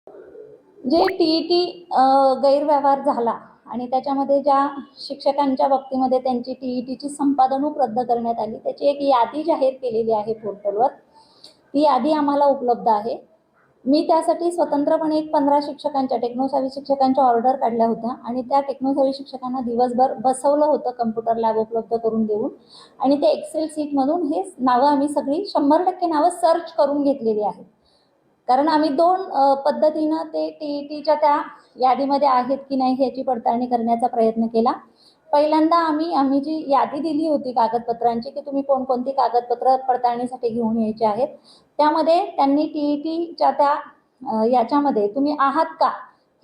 जे टीईटी गैरव्यवहार झाला आणि त्याच्यामध्ये ज्या शिक्षकांच्या बाबतीमध्ये त्यांची टीईटीची संपादनूक रद्द करण्यात आली, त्याची एक यादी जाहीर केलेली आहे पोर्टलवर. ती यादी आम्हाला उपलब्ध आहे. मी त्यासाठी स्वतंत्रपणे एक 15 शिक्षकांच्या, टेक्नोसावी शिक्षकांच्या ऑर्डर काढल्या होत्या आणि त्या टेक्नोसावी शिक्षकांना दिवसभर बसवलं होतं कम्प्युटर लॅब उपलब्ध करून देऊन, आणि ते एक्सेल शीटमधून हे नावं आम्ही सगळी 100% नावं सर्च करून घेतलेली आहेत. कारण आम्ही 2 पद्धतीनं ते टीईटीच्या त्या यादीमध्ये आहेत की नाही ह्याची पडताळणी करण्याचा प्रयत्न केला. पहिल्यांदा आम्ही जी यादी दिली होती कागदपत्रांची की तुम्ही कोणकोणती कागदपत्र पडताळणीसाठी घेऊन यायची आहेत, त्यामध्ये त्यांनी टीईटीच्या त्या याच्यामध्ये तुम्ही आहात का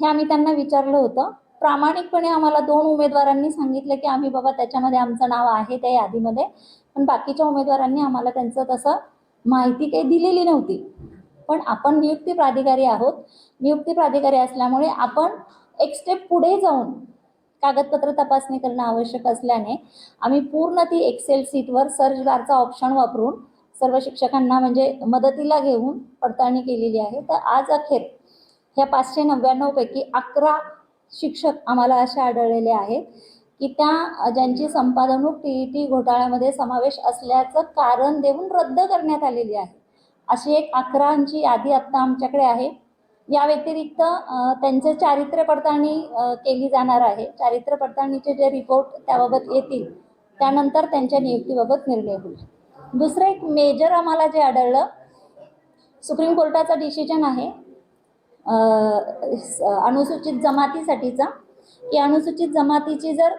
हे आम्ही त्यांना विचारलं होतं. प्रामाणिकपणे आम्हाला 2 उमेदवारांनी सांगितलं की आम्ही बाबा त्याच्यामध्ये आमचं नाव आहे त्या यादीमध्ये, पण बाकीच्या उमेदवारांनी आम्हाला त्यांचं तसं माहिती काही दिलेली नव्हती. पण आपण नियुक्ती प्राधिकारी आहोत. नियुक्ती प्राधिकारी असल्यामुळे आपण एक स्टेप पुढे जाऊन कागदपत्र तपासणी करणं आवश्यक असल्याने आम्ही पूर्ण ती एक्सेल शीटवर सर्च बारचा ऑप्शन वापरून सर्व शिक्षकांना म्हणजे मदतीला घेऊन पडताळणी केलेली आहे. तर आज अखेर ह्या 599 पैकी 11 शिक्षक आम्हाला असे आढळलेले आहेत की त्या ज्यांची संपादनूक टीईटी घोटाळ्यामध्ये समावेश असल्याचं कारण देऊन रद्द करण्यात आलेली आहे. अशी एक 11ची यादी आत्ता आमच्याकडे आहे. या व्यतिरिक्त त्यांचे चारित्र्य पडताळणी केली जाणार आहे. चारित्र्य पडताळणीचे जे रिपोर्ट त्याबाबत येतील त्यानंतर त्यांच्या नियुक्तीबाबत निर्णय होईल. दुसरं एक मेजर आम्हाला जे आढळलं, सुप्रीम कोर्टाचा डिसिजन आहे अनुसूचित जमातीसाठीचा, की अनुसूचित जमातीची जर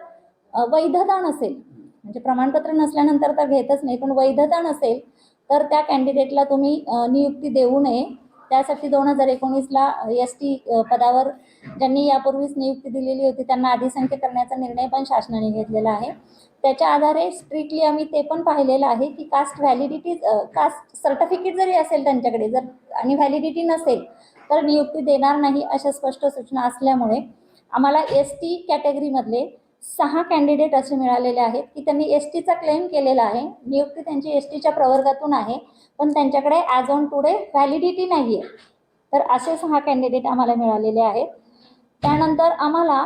वैधता नसेल, म्हणजे प्रमाणपत्र नसल्यानंतर तर घेतच नाही, पण वैधता नसेल तर त्या कॅन्डिडेटला तुम्ही नियुक्ती देऊ नये. त्यासाठी 2019ला एसटी पदावर ज्यांनी यापूर्वीच नियुक्ती दिलेली होती त्यांना अधिसंख्य करण्याचा निर्णय पण शासनाने घेतलेला आहे. त्याच्या आधारे स्ट्रिक्टली आम्ही ते पण पाहिलेलं आहे की कास्ट व्हॅलिडिटी, कास्ट सर्टिफिकेट जरी असेल त्यांच्याकडे जर आणि व्हॅलिडिटी नसेल तर नियुक्ती देणार नाही, अशा स्पष्ट सूचना असल्यामुळे आम्हाला एसटी कॅटेगरीमधले 6 कॅन्डिडेट असे मिळालेले आहेत की त्यांनी एसटीचा क्लेम केलेला आहे. नियुक्ती त्यांची एसटीच्या प्रवर्गातून आहे, पण त्यांच्याकडे ॲज ऑन टुडे व्हॅलिडिटी नाही आहे. तर असे 6 कॅन्डिडेट आम्हाला मिळालेले आहेत. त्यानंतर आम्हाला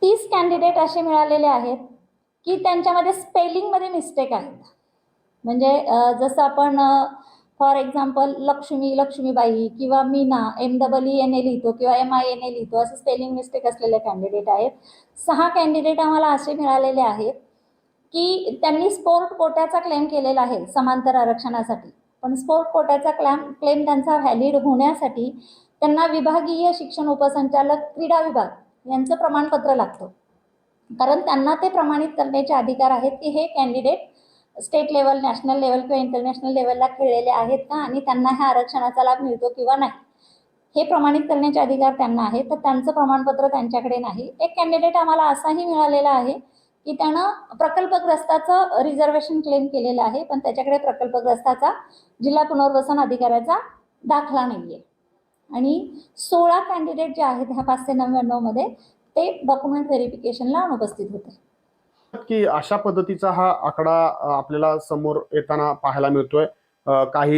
30 कॅन्डिडेट असे मिळालेले आहेत की त्यांच्यामध्ये स्पेलिंगमध्ये मिस्टेक आहेत. म्हणजे जसं आपण फॉर एक्झाम्पल लक्ष्मी, लक्ष्मीबाई किंवा मीना MEENA लिहितो किंवा MINA लिहितो, असं स्पेलिंग मिस्टेक असलेले कॅन्डिडेट आहेत. 6 कॅन्डिडेट आम्हाला असे मिळालेले आहेत की त्यांनी स्पोर्ट कोट्याचा क्लेम केलेला आहे समांतर आरक्षणासाठी, पण स्पोर्ट कोट्याचा क्लेम त्यांचा व्हॅलिड होण्यासाठी त्यांना विभागीय शिक्षण उपसंचालक क्रीडा विभाग यांचं प्रमाणपत्र लागतं. कारण त्यांना ते प्रमाणित करण्याचे अधिकार आहेत की हे candidate state level, national level किंवा इंटरनॅशनल लेवलला खेळलेले आहेत का आणि त्यांना ह्या आरक्षणाचा लाभ मिळतो किंवा नाही, हे प्रमाणित करण्याचे अधिकार त्यांना आहे. तर त्यांचं प्रमाणपत्र त्यांच्याकडे नाही. एक कॅन्डिडेट आम्हाला असाही मिळालेला आहे की त्यानं प्रकल्पग्रस्ताचं रिझर्वेशन क्लेम केलेलं आहे, पण त्याच्याकडे प्रकल्पग्रस्ताचा जिल्हा पुनर्वसन अधिकाऱ्याचा दाखला नाही आहे. आणि 16 कॅन्डिडेट जे आहेत ह्या 599 मध्ये ते डॉक्युमेंट व्हेरिफिकेशनला अनुपस्थित होते. की अशा पद्धतीचा हा आकडा आपल्याला समोर येताना पाहायला मिळतोय. काही